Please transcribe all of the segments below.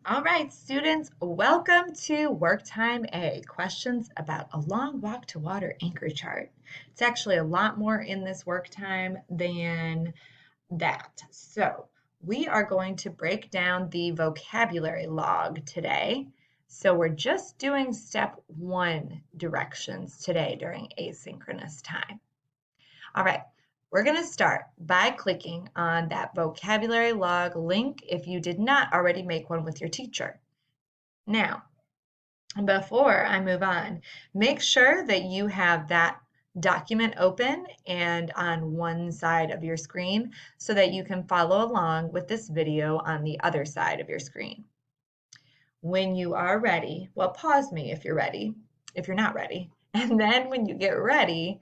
All right, students, welcome to Work Time A, questions about a long walk to water anchor chart. It's actually a lot more in this work time than that. So we are going to break down the vocabulary log today. So we're just doing step one directions today during asynchronous time. All right, we're going to start by clicking on that vocabulary log link if you did not already make one with your teacher. Now, before I move on, make sure that you have that document open and on one side of your screen so that you can follow along with this video on the other side of your screen. When you are ready, well, pause me if you're ready, if you're not ready. And then when you get ready,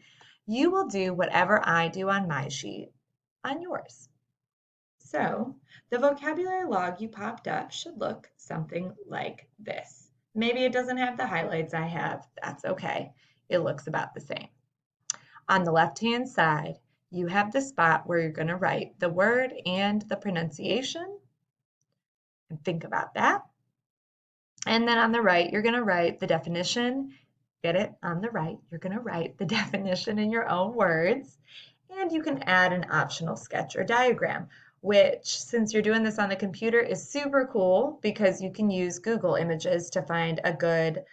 you will do whatever I do on my sheet on yours. So the vocabulary log you popped up should look something like this. Maybe it doesn't have the highlights I have. That's okay. It looks about the same. On the left-hand side, you have the spot where you're going to write the word and the pronunciation. And think about that. And then on the right, you're going to write the definition. Get it? On the right, you're going to write the definition in your own words. And you can add an optional sketch or diagram, which, since you're doing this on the computer, is super cool because you can use Google Images to find a good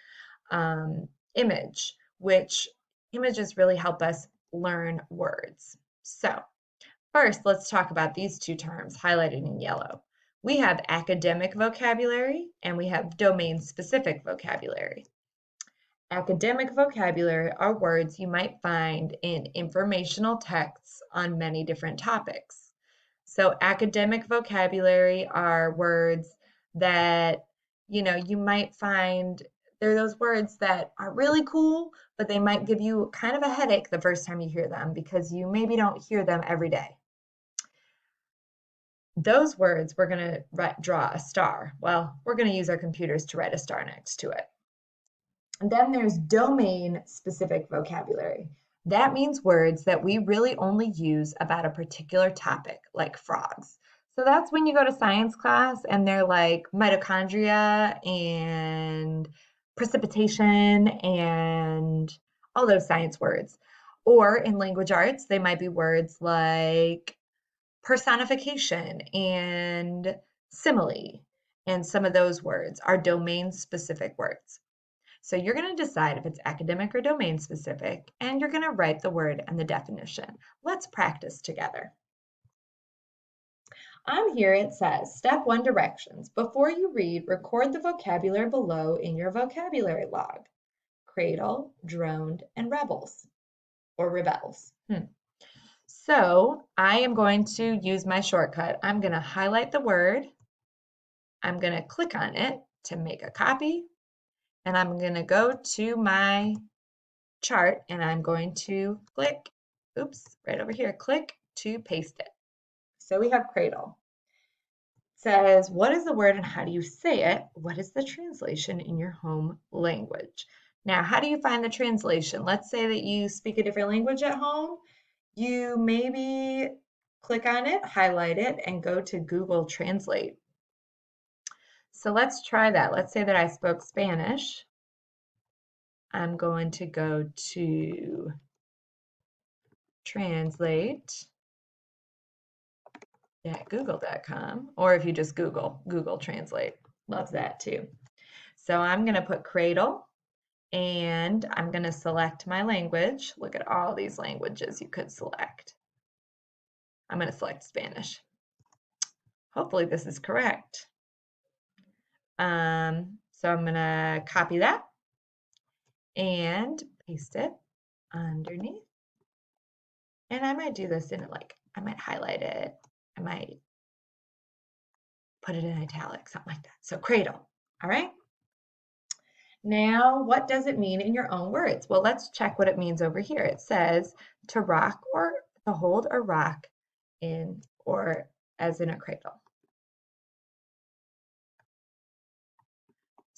image, which images really help us learn words. So first, let's talk about these two terms highlighted in yellow. We have academic vocabulary and we have domain-specific vocabulary. Academic vocabulary are words you might find in informational texts on many different topics. So academic vocabulary are words that, you might find they're those words that are really cool, but they might give you kind of a headache the first time you hear them because you maybe don't hear them every day. Those words, we're going to draw a star. Well, we're going to use our computers to write a star next to it. And then there's domain-specific vocabulary. That means words that we really only use about a particular topic, like frogs. So that's when you go to science class and they're like mitochondria and precipitation and all those science words. Or in language arts, they might be words like personification and simile. And some of those words are domain-specific words. So you're going to decide if it's academic or domain specific, and you're going to write the word and the definition. Let's practice together. On here it says, step one directions. Before you read, record the vocabulary below in your vocabulary log. Cradle, droned, and rebels, or rebels. So I am going to use my shortcut. I'm going to highlight the word. I'm going to click on it to make a copy. And I'm going to go to my chart and I'm going to click, right over here, click to paste it. So we have cradle. It says, what is the word and how do you say it? What is the translation in your home language? Now, how do you find the translation? Let's say that you speak a different language at home. You maybe click on it, highlight it, and go to Google Translate. So let's try that. Let's say that I spoke Spanish. I'm going to go to translate at google.com, or if you just Google Translate, loves that too. So I'm going to put cradle and I'm going to select my language. Look at all these languages you could select. I'm going to select Spanish. Hopefully this is correct. So I'm going to copy that and paste it underneath. And I might do this in I might highlight it. I might put it in italics, something like that. So cradle, all right? Now, what does it mean in your own words? Well, let's check what it means over here. It says to rock or to hold or rock in or as in a cradle.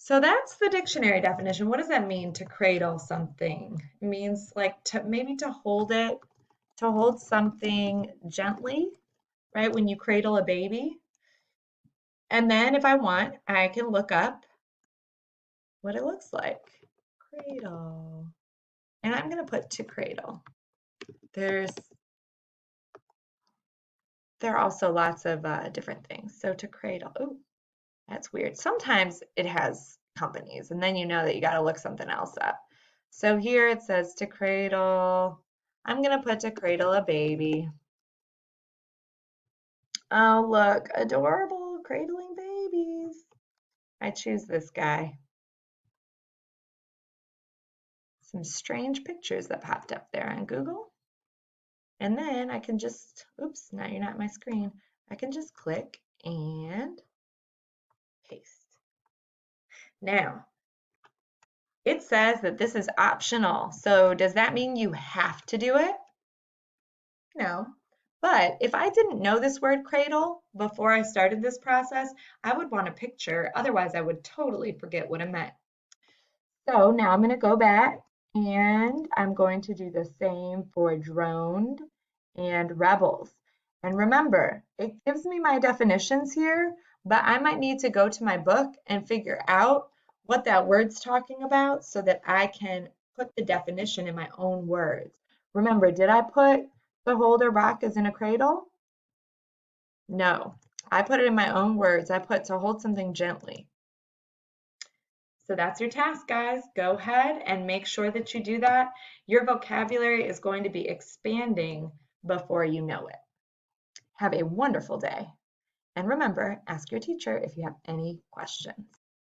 So that's the dictionary definition. What does that mean to cradle something? It means like maybe to hold it, to hold something gently, right? When you cradle a baby, And then if I want, I can look up what it looks like. Cradle. And I'm going to put to cradle. There are also lots of different things. So to cradle. Oh, that's weird. Sometimes it has companies, and then you know that you got to look something else up. So here it says to cradle. I'm going to put to cradle a baby. Oh, look, adorable cradling babies. I choose this guy. Some strange pictures that popped up there on Google. And then I can just, oops, now you're not my screen. I can just click and paste. Now, it says that this is optional. So does that mean you have to do it? No. But if I didn't know this word cradle before I started this process, I would want a picture. Otherwise, I would totally forget what it meant. So now I'm going to go back and I'm going to do the same for droned and rebels. And remember, it gives me my definitions here, but I might need to go to my book and figure out what that word's talking about so that I can put the definition in my own words. Remember, did I put to hold or rock as in a cradle? No, I put it in my own words. I put to hold something gently. So that's your task, guys. Go ahead and make sure that you do that. Your vocabulary is going to be expanding before you know it. Have a wonderful day. And remember, ask your teacher if you have any questions.